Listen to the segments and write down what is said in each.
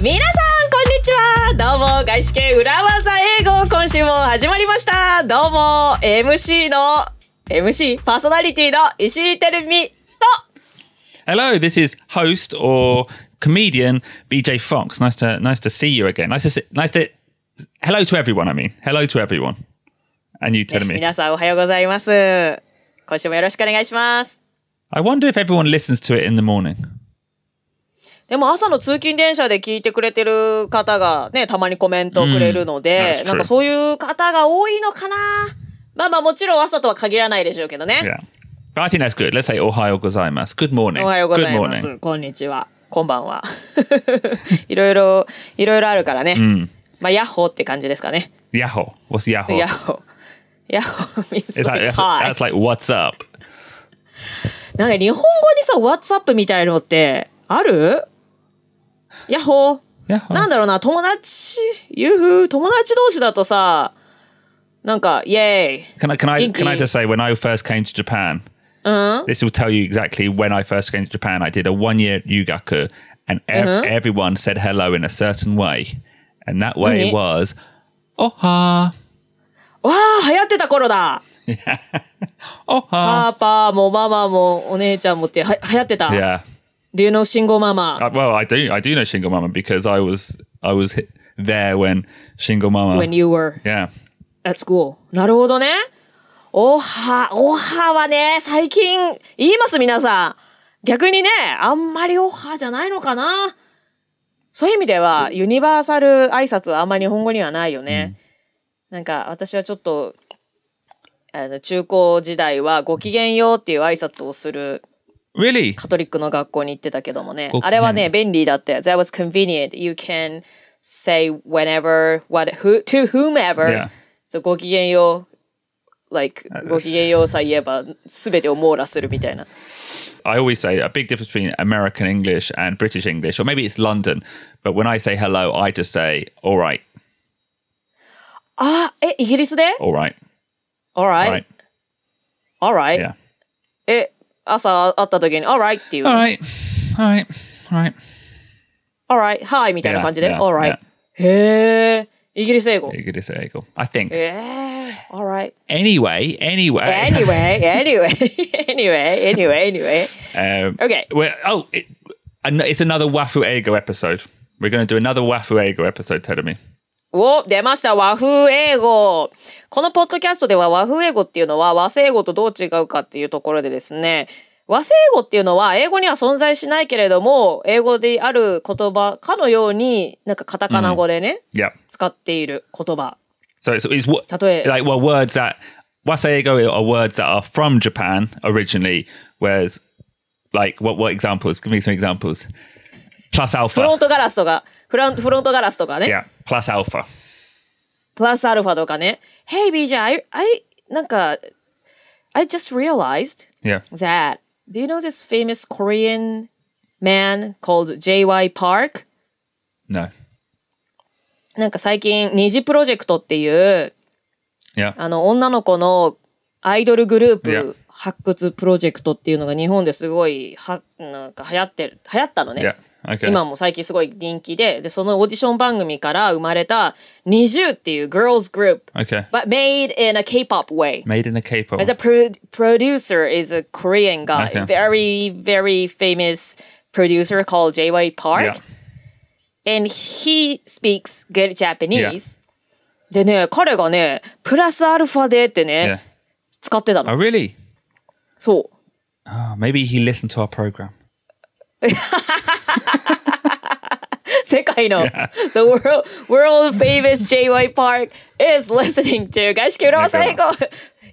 皆さんこんにちは。どうも外資系裏技英語今週も始まりました。どうも MC パーソナリティの石井てるみと Hello, this is host or comedian BJ Fox. Nice to see you again. Hello to everyone. Hello to everyone. And you telling me. 皆さんおはようございます。今週もよろしくお願いします。I wonder if everyone listens to it in the morning. でも朝の通勤電車で聞いてくれてる方がね、たまにコメントをくれるので、なんかそういう方が多いのかな。まあもちろん朝とは限らないでしょうけどね。Yeah. But I think that's good. Let's say おはようございます。Good morning. おはようございます。こんにちは。こんばんは。いろいろあるからね。まあヤッホーって感じですかね。ヤッホー。What's ヤッホー？ヤッホー。ヤッホー means like hi. That's like what's up. なんか日本語にさ、what's up みたいのってある？ヤッホー。なんだろうな、友達同士だとさ、なんか、イェーイ。Can I just say, when I first came to Japan, this will tell you exactly when I first came to Japan, I did a 1-year yugaku, and everyone said hello in a certain way. And that way was, oha. わあ、流行ってた頃だ。oha. パパもママもお姉ちゃんもって流行ってた。Yeah. Do you know Shingo Mama? Well, I do know Shingo Mama because I was there when Shingo Mama. When you were at school. なるほどね。おははね、最近言います皆さん。逆にね、あんまりおはじゃないのかな。そういう意味ではユニバーサル挨拶はあんまり日本語にはないよね。なんか私はちょっと中高時代はごきげんようっていう挨拶をする。Really? カトリックの学校に行ってたけどもね。あれはね、便利だって。That was convenient. You can say whenever, to whomever. So ごきげんよう、ごきげんようさ言えば全てを網羅するみたいな。I always say a big difference between American English and British English, or maybe it's London, but when I say hello, I just say, all right. イギリスで All right. All right. All right. Yeah. 朝会った時に All right っていう。All right. Hi みたいな感じで。Yeah. All right. へー。イギリス英語。I think. All right. Anyway. Anyway. Okay. It's another Wafu Eigo episode. We're going to do another Wafu Eigo episode, Terumi. 出ました和風英語。このポッドキャストでは和風英語っていうのは和製英語とどう違うかっていうところでですね、和製英語っていうのは英語には存在しないけれども英語である言葉かのようになんかカタカナ語でね、使っている言葉。So it's like words that Waseigo are words that are from Japan originally, whereas like what examples? Give me some examples. Plus alpha. フロントガラスとかね。Yeah, plus alpha. プラスアルファとかね。Hey BJ, I just realized that do you know this famous Korean man called J.Y. Park? No. なんか最近虹プロジェクトっていう女の子のアイドルグループ発掘プロジェクトっていうのが日本ですごいなんか流行ったのね。Okay. 今も最近すごい人気で、そのオーディション番組から生まれた20っていう girls group, but made in a K-pop way. Made in a K-pop. As a producer is a Korean guy, very, very famous producer called J.Y. Park. And he speaks good Japanese. でね、彼がね、プラスアルファでってね、使ってたの。Oh, really? そう。Maybe he listened to our program. 世界の The world famous J.Y. Park is listening to 外資系裏技英語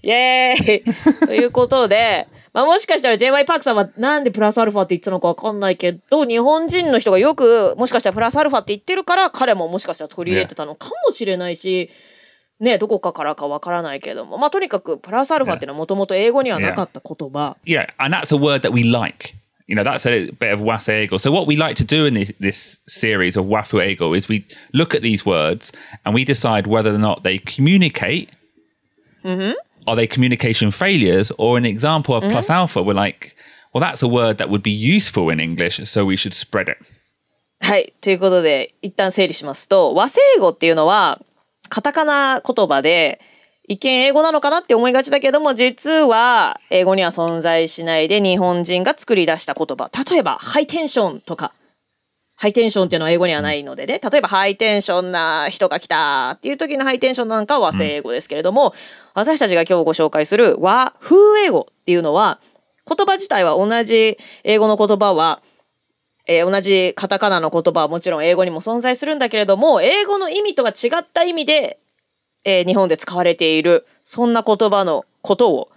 イエーイということで、もしかしたら J.Y. パークさんはなんでプラスアルファって言ってたのかわかんないけど、日本人の人がよくもしかしたらプラスアルファって言ってるから彼ももしかしたら取り入れてたのかもしれないし、ね、どこかからかわからないけども、とにかくプラスアルファっていうのはもともと英語にはなかった言葉。Yeah, and that's a word that we like. You know, that's a bit of Waseigo. So what we like to do in this series of Wafu Eigo is we look at these words and we decide whether or not they communicate. Are they communication failures? Or an example of plus alpha, we're like, well, that's a word that would be useful in English, so we should spread it. はい。ということで、一旦整理しますと、和製英語っていうのは、カタカナ言葉で、一見英語なのかなって思いがちだけども、実は英語には存在しないで日本人が作り出した言葉。例えば、ハイテンションとか。ハイテンションっていうのは英語にはないのでね。例えば、ハイテンションな人が来たっていう時のハイテンションなんかは和製英語ですけれども、私たちが今日ご紹介する和風英語っていうのは、言葉自体は同じ英語の言葉は、同じカタカナの言葉はもちろん英語にも存在するんだけれども、英語の意味とは違った意味で、日本で使われている、そんな言葉のことを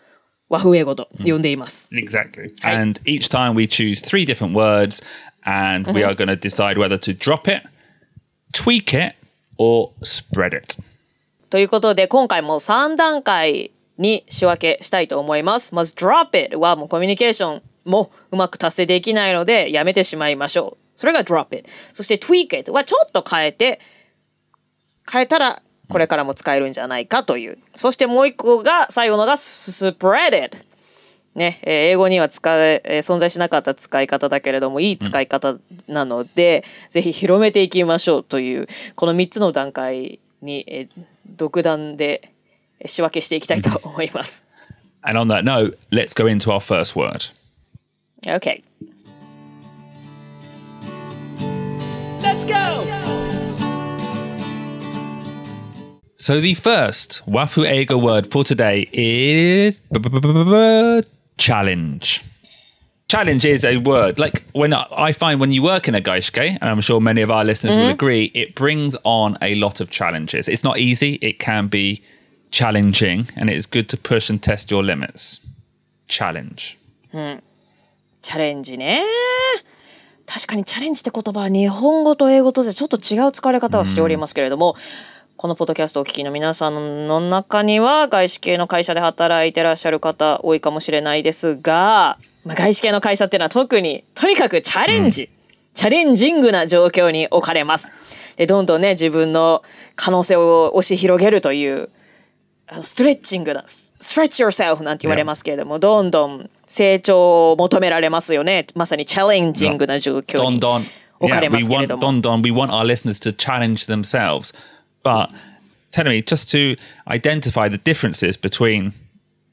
和風英語と呼んでいます。Exactly. And each time we choose 3 different words and we are going to decide whether to drop it, tweak it, or spread it. ということで、今回も3段階に仕分けしたいと思います。まず drop it はもうコミュニケーションもうまく達成できないのでやめてしまいましょう。それが drop it。そして tweak it はちょっと変えたらこれからも使えるんじゃないかという。そしてもう一個が最後のが spread it。ね、英語には存在しなかった使い方だけれどもいい使い方なので、ぜひ広めていきましょうというこの3つの段階に、独断で仕分けしていきたいと思います。And on that note, let's go into our first word. Okay. Let's go! So the first Wafu Eigo word for today is challenge. Challenge is a word like when I find when you work in a gaishke, and I'm sure many of our listeners will agree, it brings on a lot of challenges. It's not easy. It can be challenging, and it's good to push and test your limits. Challenge. チャレンジね。確かにチャレンジって言葉は日本語と英語とでちょっと違う使われ方をしておりますけれども、このポッドキャストをお聞きの皆さんの中には外資系の会社で働いてらっしゃる方多いかもしれないですが、外資系の会社っていうのはとにかくチャレンジ、チャレンジングな状況に置かれます。で、どんどんね、自分の可能性を押し広げるという、ストレッチングな、stretch yourself なんて言われますけれども、どんどん成長を求められますよね。まさにチャレンジングな状況に置かれますけれども。We want our listeners to challenge themselves. But tell me, just to identify the differences between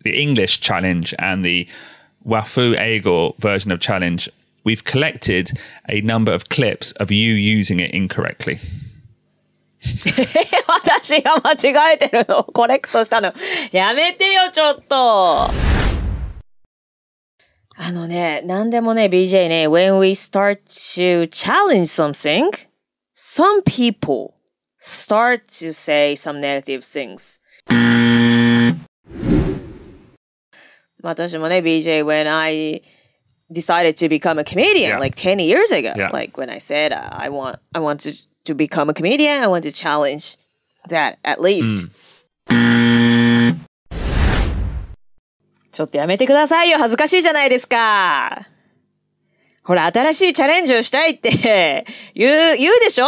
the English challenge and the Wafu Eigo version of challenge, we've collected a number of clips of you using it incorrectly. 私が間違えてるのをコレクトしたの。やめてよ、ちょっと。なんでもね、BJ ね、when we start to challenge something, some people start to say some negative things. 私もね、BJ, when I decided to become a comedian like 10 years ago, like when I said I want to become a comedian, I want to challenge that at least. ちょっとやめてくださいよ。恥ずかしいじゃないですか。ほら、新しいチャレンジをしたいって言うでしょ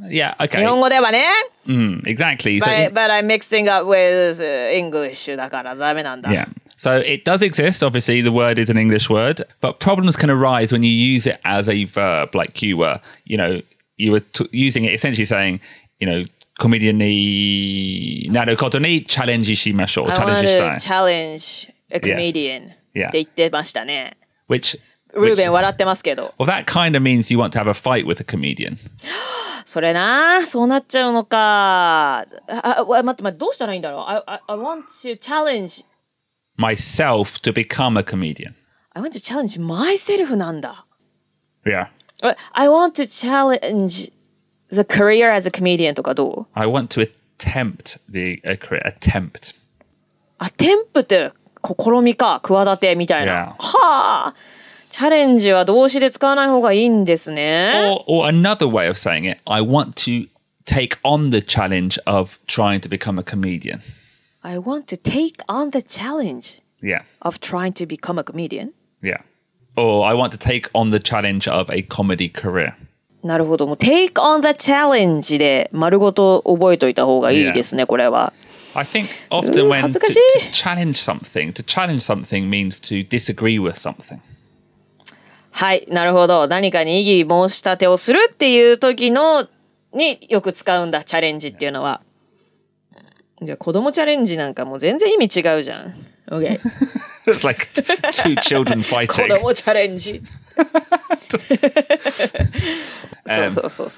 Yeah, okay. 日本語ではね。Exactly. But I'm mixing up with English だからダメなんだ。Yeah. So it does exist. Obviously, the word is an English word, but problems can arise when you use it as a verb, like you were using it essentially saying, comedian になることにチャレンジしましょう。チャレンジしたい。challenge a comedian って言ってましたね。Which ルーベン笑ってますけど。Well, that kind of means you want to have a fight with a comedian. それな、そうなっちゃうのか。待って、どうしたらいいんだろう。I want to challenge myself to become a comedian. I want to challenge myself なんだ。Yeah. I want to challenge the career as a comedian とかどう I want to attempt the career. Attempt. Attempt 試みか、企てみたいな。 Yeah. はあ。チャレンジは動詞で使わない方がいいんですね。Or another way of saying it, I want to take on the challenge of trying to become a comedian. I want to take on the challenge Yeah. of trying to become a comedian. Yeah. Or I want to take on the challenge of a comedy career. なるほど。もう take on the challenge で丸ごと覚えといた方がいいですね、これは。I think often when to challenge something means to disagree with something. はい、なるほど。何かに異議申し立てをするっていう時のによく使うんだ、チャレンジっていうのは。じゃあ子供チャレンジなんかもう全然意味違うじゃん。OK。It's like two children 子 fighting. 供チャレンジ。そう。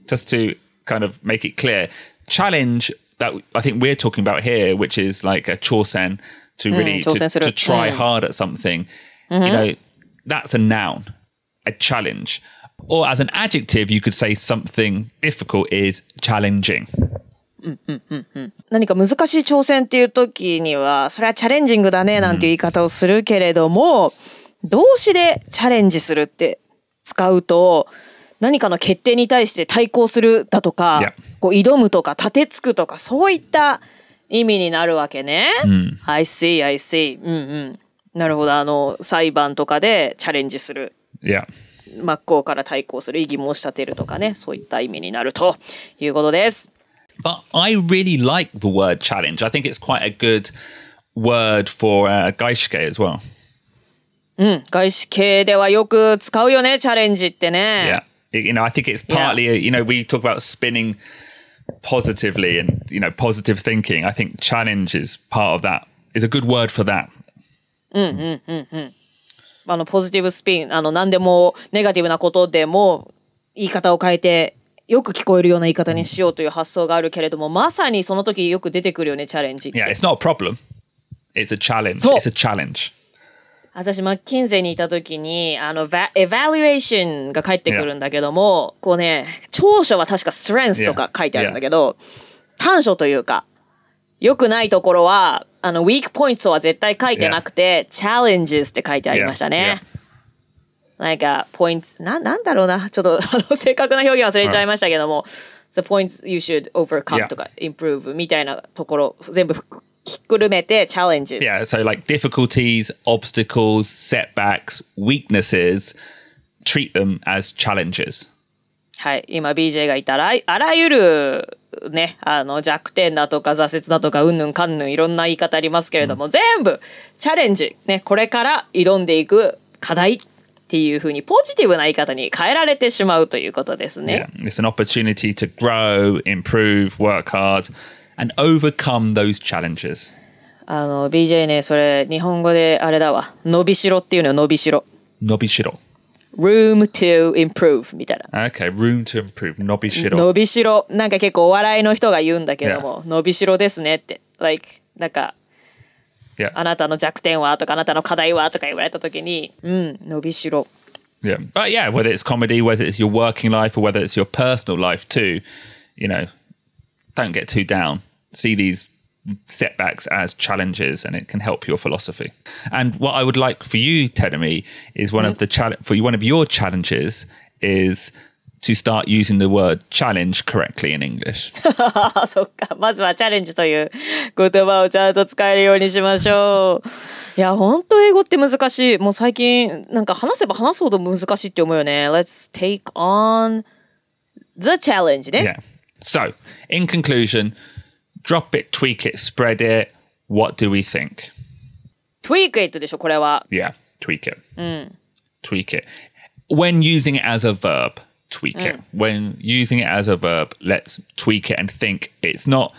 Just to kind of make it clear, challenge that I think we're talking about here, which is like a chosen to really to try hard at something. You know, that's a noun, a challenge. Or as an adjective, you could say something difficult is challenging. 何か難しい挑戦っていう時にはそれはチャレンジングだねなんていう言い方をするけれども、動詞でチャレンジするって使うと何かの決定に対して対抗するだとか、こう挑むとか立てつくとかそういった意味になるわけね。I see. なるほど。裁判とかでチャレンジする。真っ向から対抗する、異議申し立てるとかね、そういった意味になるということです。But I really like the word challenge. I think it's quite a good word for 外資系 as well. 外資系ではよく使うよね、チャレンジってね。You know, I think it's partly, you know, we talk about spinning positively and, you know, positive thinking. I think challenge is part of that, is a good word for that. ポジティブスピン、何でもネガティブなことでも言い方を変えてよく聞こえるような言い方にしようという発想があるけれども、まさにその時よく出てくるよね、チャレンジって。Yeah, it's not a problem. It's a challenge. It's a challenge. 私、マッキンゼーにいた時に、evaluation が返ってくるんだけども、こうね、長所は確か strength とか書いてあるんだけど、短所というか、良くないところは、weak points は絶対書いてなくて、challenges って書いてありましたね。なんか、points、なんだろうな。ちょっと、正確な表現忘れちゃいましたけども、the points you should overcome とか、improve みたいなところ、全部ひっくるめて challenges. Yeah, so like difficulties, obstacles, setbacks, weaknesses, treat them as challenges. はい。今 BJ が言ったあらゆるね、弱点だとか挫折だとかうんぬんかんぬんいろんな言い方ありますけれども、全部チャレンジ。ね、これから挑んでいく課題っていうふうにポジティブな言い方に変えられてしまうということですね。Yeah, it's an opportunity to grow, improve, work hard, and overcome those challenges. BJ ね、それ日本語であれだわ。伸びしろっていうのよ、伸びしろ。伸びしろ。room to improve みたいな。Okay, room to improve. 伸びしろ。伸びしろ。なんか結構お笑いの人が言うんだけども、伸びしろですねって。like なんか、あなたの弱点はとかあなたの課題はとか言われたときに、伸びしろ。Yeah, but yeah, whether it's comedy, whether it's your working life, or whether it's your personal life too, you know, don't get too down. See these setbacks as challenges, and it can help your philosophy. And what I would like for you, Tedemi, is one of your challenges is to start using the word challenge correctly in English. そっか。まずはチャレンジという言葉をちゃんと使えるようにしましょう。いや、ほんと英語って難しい。もう最近、なんか話せば話すほど難しいって思うよね。Let's take on the challenge ね。Yeah. So, in conclusion, drop it, tweak it, spread it. What do we think? Tweak it でしょ、これは。Yeah, tweak it. Tweak it. When using it as a verb.Tweak it. When using it as a verb, let's tweak it and think it's not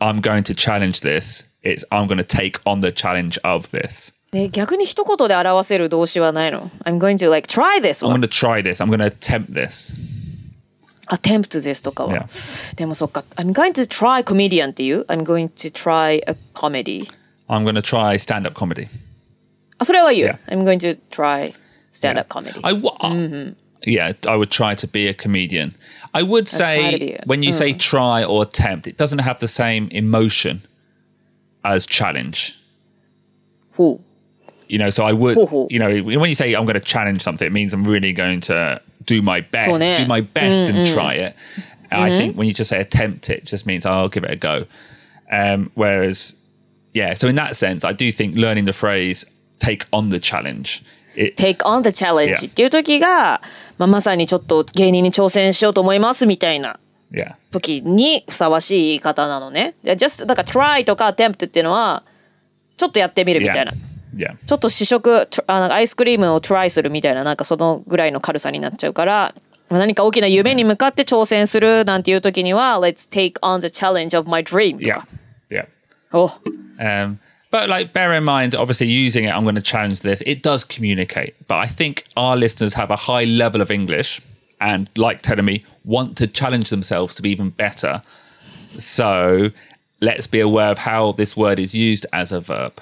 I'm going to challenge this, it's I'm going to take on the challenge of this. 逆に一言で表せる動詞はないの？ I'm going to like try this I'm going to try this. I'm going to attempt this. attempt this とかは。でもそっか。I'm going to try comedian っていう I'm going to try a comedy. I'm going to try stand-up comedy. あ、それは言う。I'm going to try stand-up comedy. Yeah, I would try to be a comedian. I would say when you say try or attempt, it doesn't have the same emotion as challenge. You know, so I would, you know, when you say I'm going to challenge something, it means I'm really going to do my best and try it. I think when you just say attempt it just means I'll give it a go. Whereas, yeah, so in that sense, I do think learning the phrase take on the challenge.Take on the challenge っていう時が、まさにちょっと芸人に挑戦しようと思いますみたいな時にふさわしい言い方なのね。just だから try とか attempt っていうのはちょっとやってみるみたいな。Yeah. ちょっと試食、アイスクリームをトライするみたいな、なんかそのぐらいの軽さになっちゃうから、何か大きな夢に向かって挑戦するなんていう時には、Let's take on the challenge of my dream とか。Yeah. お But like, bear in mind, obviously using it, I'm going to challenge this. It does communicate, but I think our listeners have a high level of English and, like telling me, want to challenge themselves to be even better. So let's be aware of how this word is used as a verb.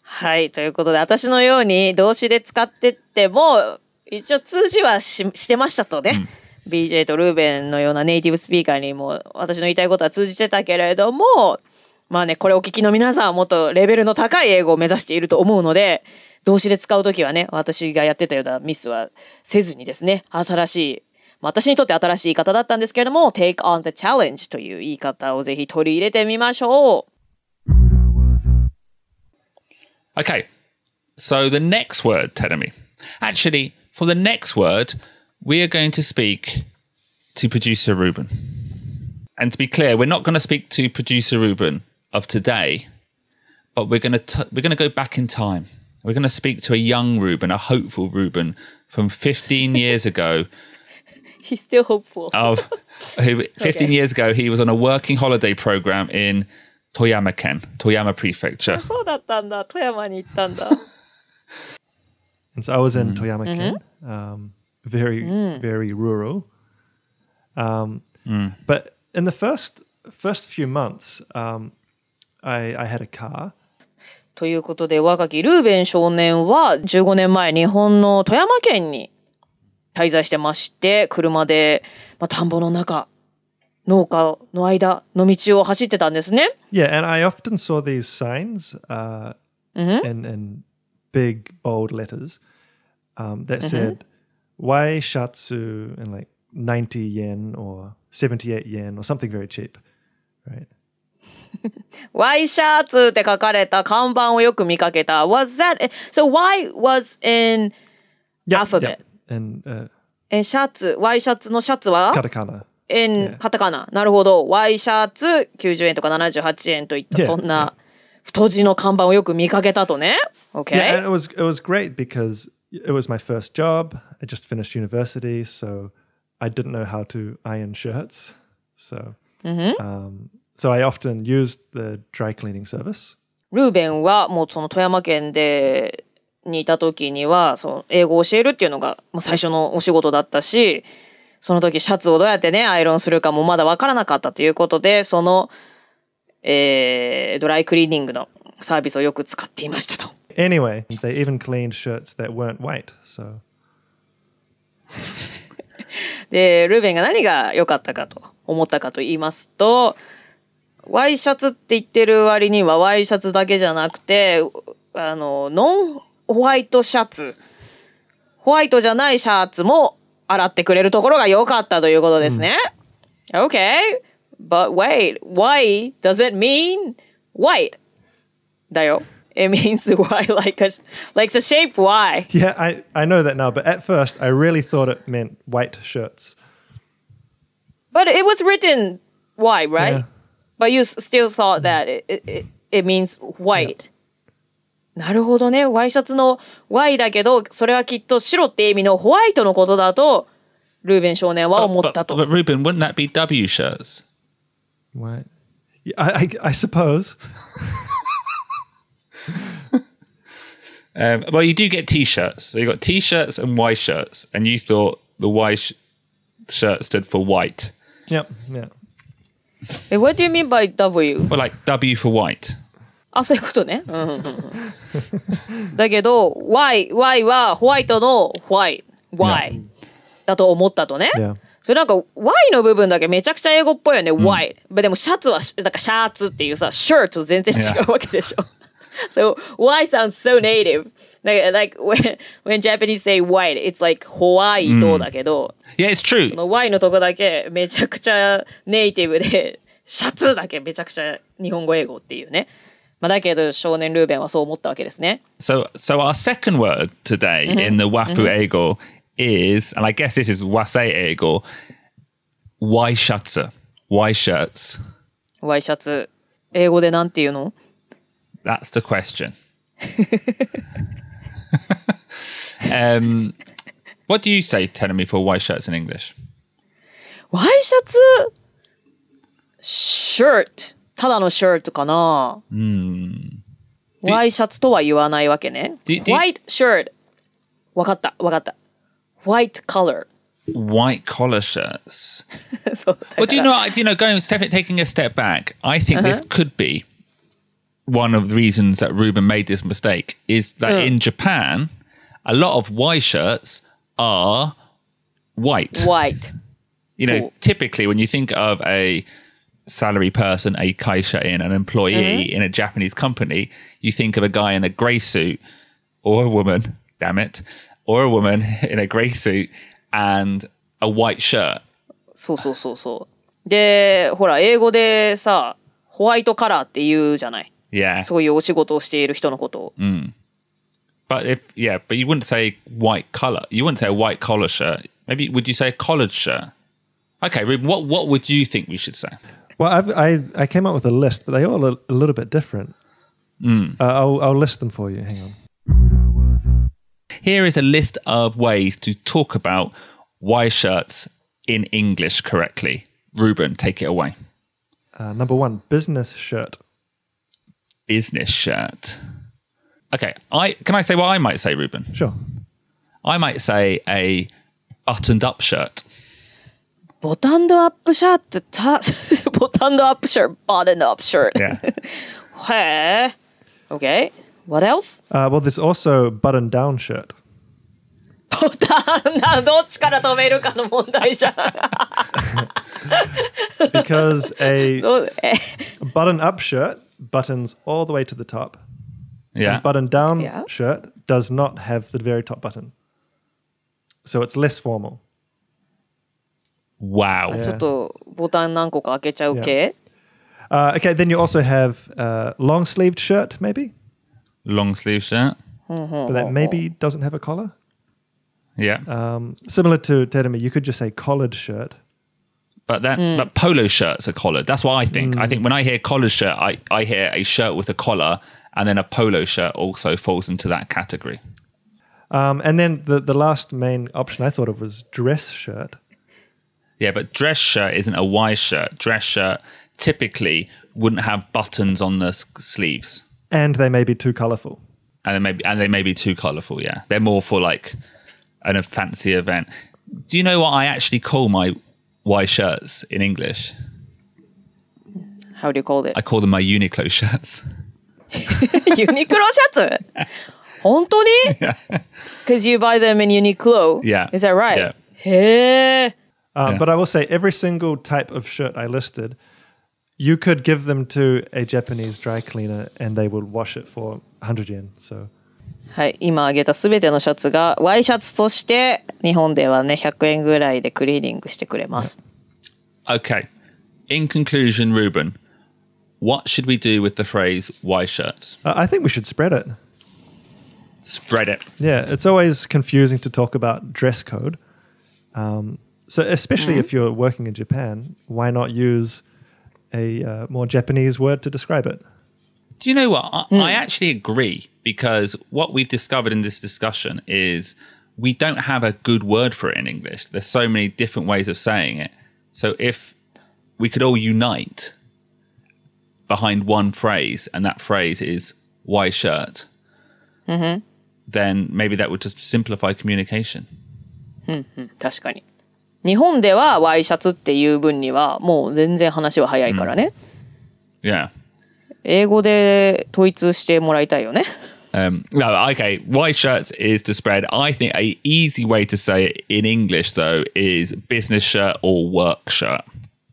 はい、ということで、私のように動詞で使ってっても、一応通じはしてましたとね。BJ とルーベンのようなネイティブスピーカーにも私の言いたいことは通じてたけれども、まあね、これお聞きの皆さんはもっとレベルの高い英語を目指していると思うので、動詞で使うときはね、私がやってたようなミスはせずにですね、新しい、私にとって新しい言い方だったんですけれども、take on the challenge という言い方をぜひ取り入れてみましょう。Okay, so the next word, Teremi. Actually, for the next word, we are going to speak to producer Ruben. And to be clear, we're not going to speak to producer Ruben of today, but we're going to go back in time. We're going to speak to a young Ruben, a hopeful Ruben from 15 years ago. He's still hopeful. 15 years ago, he was on a working holiday program in Toyama Prefecture. そうだったんだ。富山に行ったんだ。And so I was in Toyama Ken, very rural. But in the first few months, I had a car. ということで、若きルーベン少年は15年前、日本の富山県に滞在してまして、車で、田んぼの中、農家の間の道を走ってたんですね。Yeah, and I often saw these signs in big, bold letters that said, Wai Shatsu in like 90 yen or 78 yen or something very cheap, right? ワイシャツって書かれた看板をよく見かけた。Was that so? Why was in alphabet? And シャツ、ワイシャツのシャツは katakana. in カタカナ。なるほど。ワイシャツ90円とか78円といったそんな太字の看板をよく見かけたとね。Okay. Yeah, and it was great because it was my first job. I just finished university, so I didn't know how to iron shirts. So so I often used the dry cleaning service. ルーベンはもうその富山県にいた時にはその英語を教えるっていうのが最初のお仕事だったし、その時シャツをどうやってねアイロンするかもまだわからなかったということで、その、ドライクリーニングのサービスをよく使っていましたと。Anyway, they even cleaned shirts that weren't white. So でルーベンが何が良かったかと思ったかと言いますと、ワイシャツって言ってる割にはワイシャツだけじゃなくて、ノンホワイトシャツ、ホワイトじゃないシャツも洗ってくれるところが良かったということですね。Okay, but wait, why does it mean white? だよ。It means why, like the shape Y. yeah, I know that now, but at first I really thought it meant white shirts. But it was written Y, right? Yeah. But you still thought that it means white. なるほどね。ワイシャツの Y だけど、それはきっと白って意味のホワイトのことだと、ルーベン少年は思ったと。But Ruben, wouldn't that be W shirts? What? Yeah, I suppose. Well, you do get T-shirts. So you got T-shirts and Y shirts, and you thought the Y shirt stood for white. Yep, yeah. What do you mean by W? Well, like W for white. あ、そういうことね。だけど Y はホワイトの Y だと思ったとね。Yeah. それなんか Y の部分だけめちゃくちゃ英語っぽいよね。Y。でもシャツはだからシャツっていうさ、shirt と全然違うわけでしょ。So Y sounds so native. Like when Japanese say white, it's like ホワイトだけど、Yeah, it's true. その Y のとこだけめちゃくちゃネイティブで、シャツだけめちゃくちゃ日本語英語っていうね。だけど少年ルーベンはそう思ったわけですね。So our second word today in the Wafu Eigo is, and I guess this is Wasei Eigo, Y shirts. Y shirts. Y シャツ。英語でなんていうの？ That's the question. What do you say, Tenemy, for Y shirts in English? Y シャツ shirt ただの shirt かな。Y シャツとは言わないわけね。White shirt わかった。White color. White collar shirts. そうだから Well, do you know, taking a step back, I think this could be one of the reasons that Ruben made this mistake is that in Japan, a lot of Y shirts are white. White. You know, typically when you think of a salary person, a kaisha-in, an employee in a Japanese company, you think of a guy in a grey suit or a woman, damn it, or a woman in a grey suit and a white shirt. そう。で、ほら、英語でさ、ホワイトカラーって言うじゃない。Yeah. そういうお仕事をしている人のことを。But you wouldn't say white collar. You wouldn't say a white collar shirt. Maybe would you say a collared shirt? Okay, Ruben, what would you think we should say? Well, I came up with a list, but they all are a little bit different. I'll list them for you. Hang on. Here is a list of ways to talk about Y shirts in English correctly. Ruben, take it away. Number 1, business shirt. Business shirt. Okay, can I say what I might say, Ruben? Sure. I might say a buttoned up shirt. ボタンドアップシャツ、ボタンドアップシャツ、buttoned up shirt. Yeah. へえ。Okay. What else? Well, there's also button down shirt. ボタンダウンどっちから止めるかの問題じゃん。Because a button up shirt buttons all the way to the top. Yeah. A button down shirt does not have the very top button. So it's less formal. Wow. ちょっとボタン何個か開けちゃう系 Okay, then you also have long sleeved shirt, maybe? Long sleeve shirt. But that maybe doesn't have a collar. Yeah. Similar to Terumi, you could just say collared shirt. But polo shirts are collared. That's what I think. I think when I hear collared shirt, I hear a shirt with a collar, and then a polo shirt also falls into that category. And then the last main option I thought of was dress shirt. Yeah, but dress shirt isn't a Y shirt. Dress shirt typically wouldn't have buttons on the sleeves. And they may be too colourful. And they may be too colourful, yeah. They're more for like a fancy event. Do you know what I actually call my Y shirts in English? How do you call it? I call them my Uniqlo shirts. ユニクロシャツ本当に Because you buy them in Uniqlo? Yeah. Is that right? Yeah. へえ。But I will say every single type of shirt I listed, you could give them to a Japanese dry cleaner and they would wash it for 100 yen. So. はい、今挙げたすべてのシャツが Y シャツとして日本ではね100円ぐらいでクリーニングしてくれます。Okay. In conclusion, Ruben, what should we do with the phrase Y shirts? I think we should spread it. Spread it. Yeah, it's always confusing to talk about dress code. So especially if you're working in Japan, why not use a more Japanese word to describe it? Do you know what? I actually agree, because what we've discovered in this discussion is we don't have a good word for it in English. There's so many different ways of saying it. So if we could all unite behind one phrase, and that phrase is Y shirt, then maybe that would just simplify communication. 確かに。日本では Y シャツっていう分にはもう全然話は早いからね。Yeah. 英語で統一してもらいたいよね。No, okay. Y shirts is to spread. I think a easy way to say it in English, though, is business shirt or work shirt.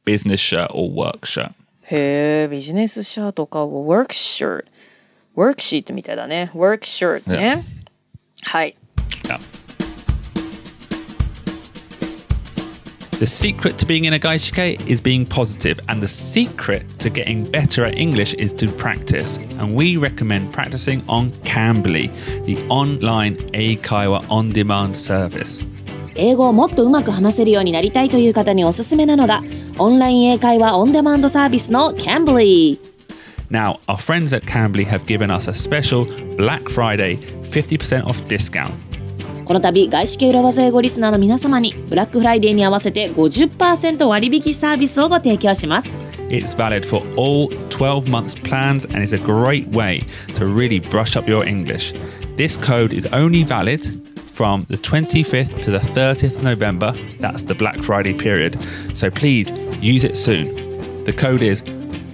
Business shirt or work shirt. へえ、ビジネスシャートか work shirt。work sheet みたいだね。work shirt ね。はい。Yeah. The secret to being in a gaishike is being positive, and the secret to getting better at English is to practice. And we recommend practicing on Cambly, the online 英会話 on-demand service. 英語をもっとうまく話せるようになりたいという方におすすめなのが、オンライン英会話オンデマンドサービスの Cambly。Now, our friends at Cambly have given us a special Black Friday 50% off discount. この度、外資系裏技英語リスナーの皆様にブラックフライデーに合わせて 50% 割引サービスをご提供します。It's valid for all 12 months plans and is a great way to really brush up your English. This code is only valid from the 25th to the 30th of November. That's the Black Friday period. So please use it soon. The code is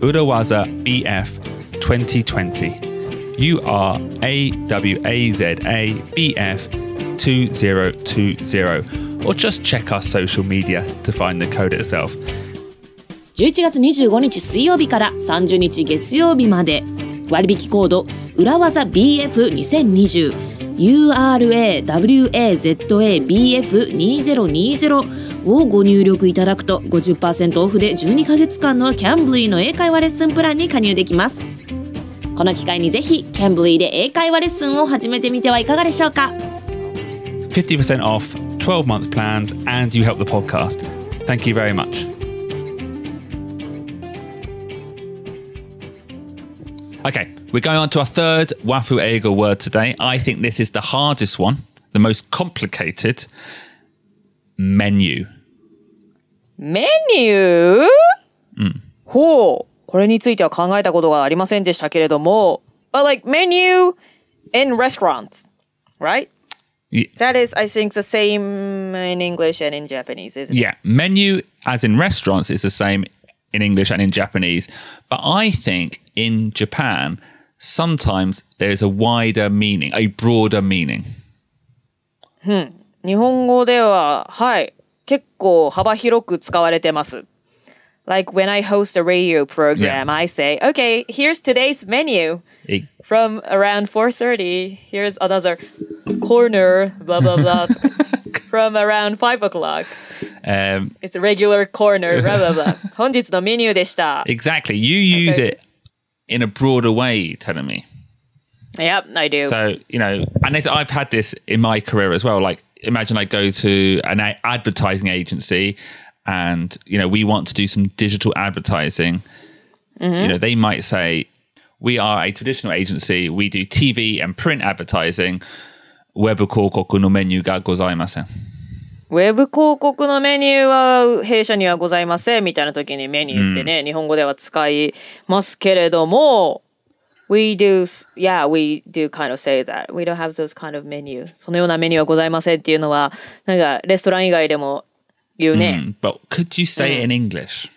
URAWAZABF2020. URAWAZABF2020. Or just check our social media to find the code itself. 11月25日水曜日から30日月曜日まで割引コード裏技 BF2020 URAWAZABF2020 をご入力いただくと 50% オフで12ヶ月間の Cambly の英会話レッスンプランに加入できます。この機会にぜひ Cambly で英会話レッスンを始めてみてはいかがでしょうか。 50% off 12-month plans and you help the podcast. Thank you very much. Okay, we're going on to our third Wafu Eigo word today. I think this is the hardest one, the most complicated. Menu. メニュー、ほう。これについては考えたことがありませんでしたけれども。But like menu in restaurants, right? Yeah. That is, I think, the same in English and in Japanese, isn't it? Yeah, menu as in restaurants is the same in English and in Japanese. But I think in Japan, sometimes there's a wider meaning, a broader meaning. 日本語では、はい、結構幅広く使われてます。Like when I host a radio program, Yeah. I say, okay, here's today's menu. From around 4:30, here's another corner, blah, blah, blah. From around 5 o'clock. It's a regular corner, blah, blah, blah. 本日のメニューでした。Exactly. You use it in a broader way, telling me. Yep, I do. So, you know, and I've had this in my career as well. Like, imagine I go to an advertising agency and, you know, we want to do some digital advertising. You know, they might say, we are a traditional agency. We do TV and print advertising. ウェブ広告のメニューがございません。ウェブ広告のメニューは弊社にはございませんみたいな時にメニューってね、日本語では使いますけれども、we do kind of say that. We don't have those kind of menu. そのようなメニューはございませんっていうのは、なんかレストラン以外でも言うね。But could you say it in English?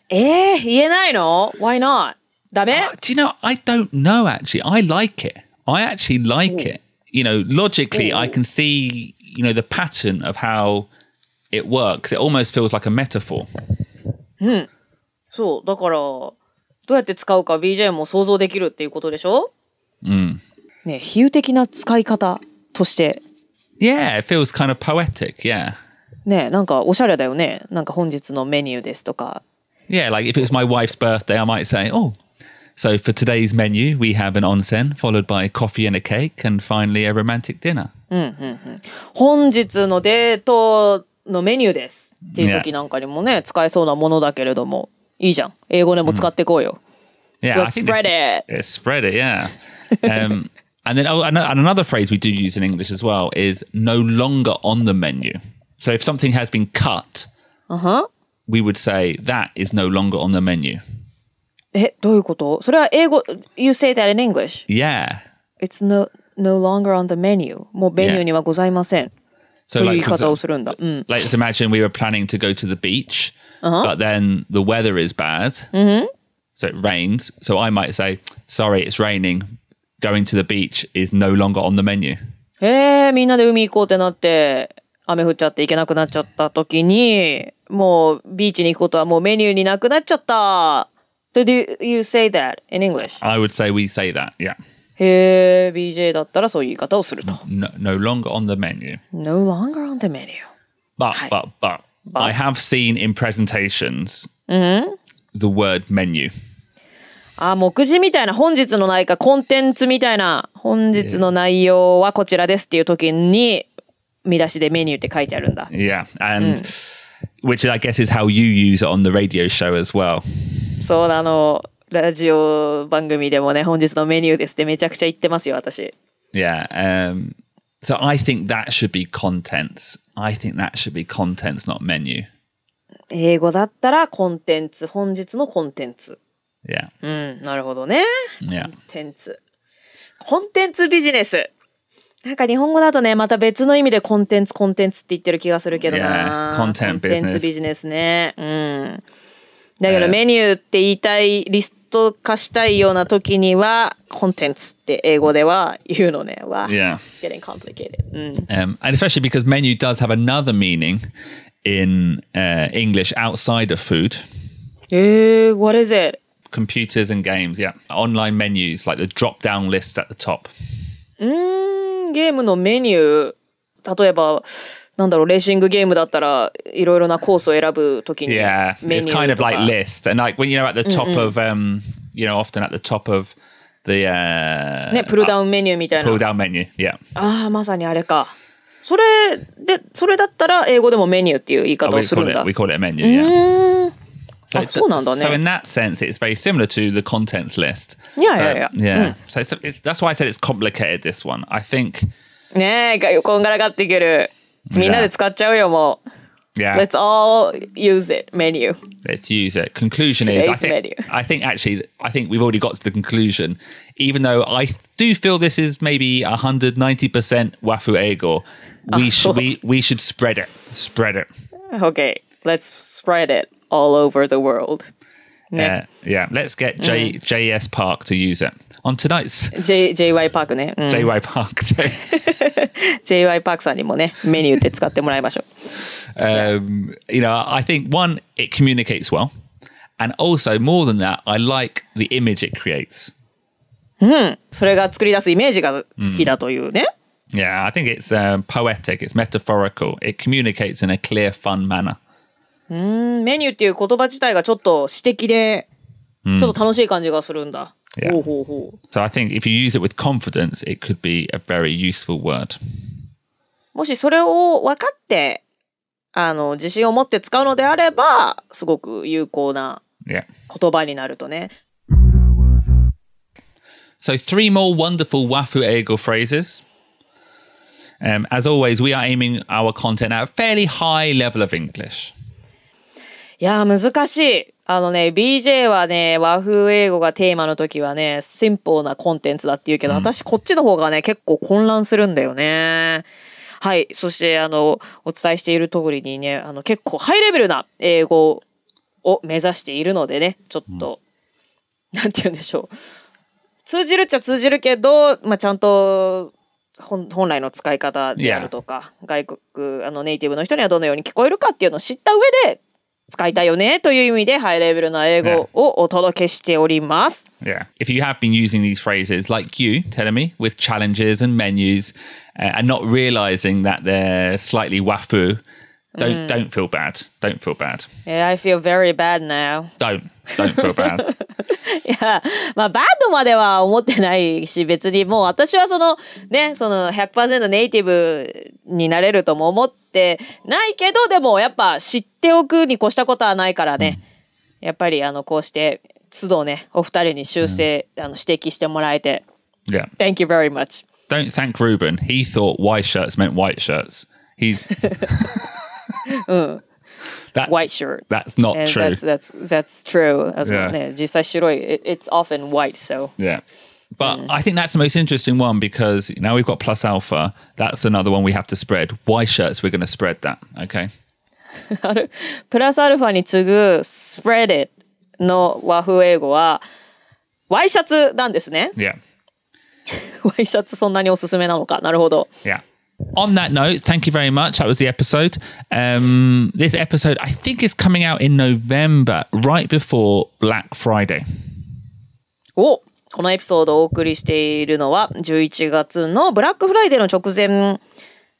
言えないの？ Why not? ダメ？ Do you know, I don't know actually. I like it. I actually like it. You know, logically, I can see, you know, the pattern of how it works. It almost feels like a metaphor. そう、だから、どうやって使うか BJ も想像できるっていうことでしょ？ね、比喩的な使い方として。Yeah, it feels kind of poetic, yeah. ね、なんかおしゃれだよね。なんか本日のメニューですとか。Yeah, like if it was my wife's birthday, I might say, oh, so for today's menu, we have an onsen, followed by coffee and a cake, and finally a romantic dinner. 本日のデートのメニューですっていう時なんかにもね、使えそうなものだけれども、いいじゃん。英語でも使っていこうよ。Yeah, Let's spread it. Spread it, yeah. And then and another phrase we do use in English as well is no longer on the menu. So if something has been cut, we would say that is no longer on the menu. どういうこと？それは英語 You say that in English? Yeah. It's no longer on the menu. もうメニューにはございません。So という言い方をするんだ。Like let's imagine we were planning to go to the beach, but then the weather is bad. So it rains. So I might say, sorry, it's raining. Going to the beach is no longer on the menu. みんなで海行こうってなって、雨降っちゃって行けなくなっちゃった時に、もうビーチに行くことはもうメニューになくなっちゃった。So do you say that in English? I would say we say that, yeah. BJ だったらそういう言い方をすると。No longer on the menu. No longer on the menu. But I have seen in presentations the word menu. 目次みたいな本日の何かコンテンツみたいな本日の内容はこちらですっていう時に見出しでメニューって書いてあるんだ。Yeah, and which I guess is how you use it on the radio show as well. そうラジオ番組でもね、本日のメニューですってめちゃくちゃ言ってますよ、私。Yeah. So I think that should be contents. I think that should be contents, not menu. 英語だったらコンテンツ、本日のコンテンツ。Yeah. うん、なるほどね。Yeah. コンテンツビジネス。なんか日本語だとね、また別の意味でコンテンツって言ってる気がするけどな。Yeah, コンテンツビジネスね。うん。だけどメニューって言いたい、リスト化したいような時には、コンテンツって英語では言うのね。Yeah. It's getting complicated. And especially because menu does have another meaning in English outside of food. What is it? Computers and games, yeah. Online menus, like the drop-down lists at the top. ゲームのメニュー、例えば、なんだろう、レーシングゲームだったら、いろいろなコースを選ぶときに、Yeah, メ it's ニュー kind と of か。 like list. And like when you're at the top of, often at the top of the... ね、プルダウンメニューみたいな。 pull down menu, yeah. ああ、まさにあれか。それだったら英語でもメニューっていう言い方をするんだ。we call it a menu, yeah. あ、そうなんだね。 So in that sense, it's very similar to the contents list. Yeah. So that's why I said it's complicated, this one. I think... ねえ、こんがらがってくる。みんなで使っちゃうよ、もう。Yeah. Let's all use it, menu. Let's use it. Conclusion is, I think we've already got to the conclusion. Even though I do feel this is maybe 190% Wafu Eigo, we should spread it. Spread it. Okay, let's spread it all over the world. Yeah. Let's get JS Park to use it. On tonight's JY パークね。JY Park. JY パークさんにもね、メニューって使ってもらいましょう。I think one, it communicates well. And also, more than that, I like the image it creates. それが作り出すイメージが好きだというね。Yeah, I think it's poetic, it's metaphorical. It communicates in a clear, fun manner. メニューっていう言葉自体がちょっと詩的で、ちょっと楽しい感じがするんだ。Yeah. So I think if you use it with confidence, it could be a very useful word. もしそれを分かって、自信を持って使うのであれば、すごく有効な言葉になるとね。So 3 more wonderful Wafu Eigo phrases. As always, we are aiming our content at a fairly high level of English. いやー難しい。BJ はね、和風英語がテーマの時はね、シンプルなコンテンツだって言うけど、私こっちの方がね、結構混乱するんだよね。はい。そして、お伝えしている通りにね、結構ハイレベルな英語を目指しているのでね、ちょっと、なんて言うんでしょう。通じるっちゃ通じるけど、ちゃんと、本来の使い方であるとか、外国、ネイティブの人にはどのように聞こえるかっていうのを知った上で、使いたいよねという意味でハイレベルな英語をお届けしております。Yeah. If you have been using these phrases like you, telling me, with challenges and menus and not realizing that they're slightly wafu, don't feel bad. Don't feel bad. Yeah, I feel very bad now. Don't feel bad. いや、バッドまでは思ってないし、別にもう私はその 100% ネイティブになれるとも思ってないけど、でもやっぱ知っておくに越したことはないからね。やっぱりこうして都度ね、お二人に修正、指摘してもらえて。Yeah. Thank you very much. Don't thank Ruben. He thought white shirts meant white shirts. He's... white shirt. That's not And true. That's true as well. ね、実際白い。It's often white, so. Yeah. But I think that's the most interesting one because now we've got plus alpha. That's another one we have to spread. Y shirts, we're going to spread that. Okay. プラスアルファに次ぐ spread it の和風英語は Y シャツなんですね。Yeah. Y シャツそんなにおすすめなのか。なるほど。Yeah. On that note, thank you very much. That was the episode. This episode, I think, is coming out in November, right before Black Friday. このエピソードをお送りしているのは11月のブラックフライデーの直前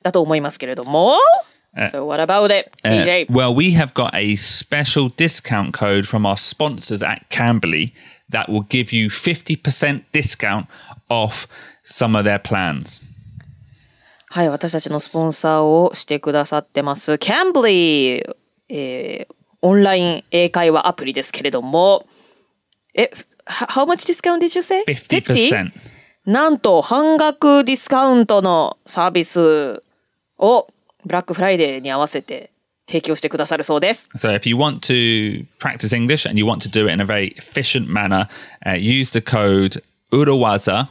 だと思いますけれども。So what about it, DJ? Well, we have got a special discount code from our sponsors at Cambly that will give you 50% discount off some of their plans. はい、私たちのスポンサーをしてくださってます Cambly、オンライン英会話アプリですけれども、How much discount did you say? 50%. なんと半額ディスカウントのサービスをブラックフライデーに合わせて提供してくださるそうです。So if you want to practice English and you want to do it in a very efficient manner, use the code URAWAZA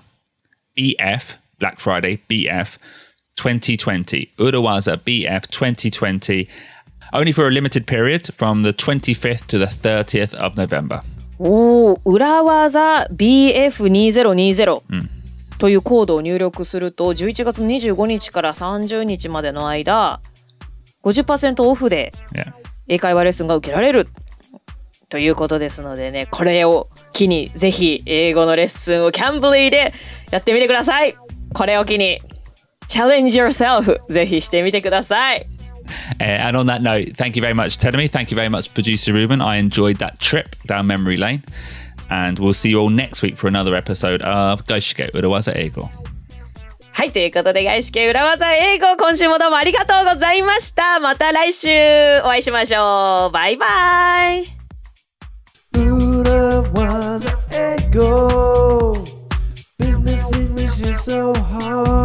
BF Black Friday BF 2020 URAWAZA BF 2020 only for a limited period from the 25th to the 30th of November. 裏技 BF2020、というコードを入力すると11月25日から30日までの間 50% オフで英会話レッスンが受けられるということですのでね、これを機にぜひ英語のレッスンをキャンブリーでやってみてください。これを機に Challenge yourself ぜひしてみてください。And on that note, thank you very much, Terumi. Thank you very much, producer Ruben. I enjoyed that trip down memory lane. And we'll see you all next week for another episode of 外資系裏技英語。はい、ということで外資系裏技英語、今週もどうもありがとうございました。また来週お会いしましょう。バイバイ。裏技英語 Business English is so hard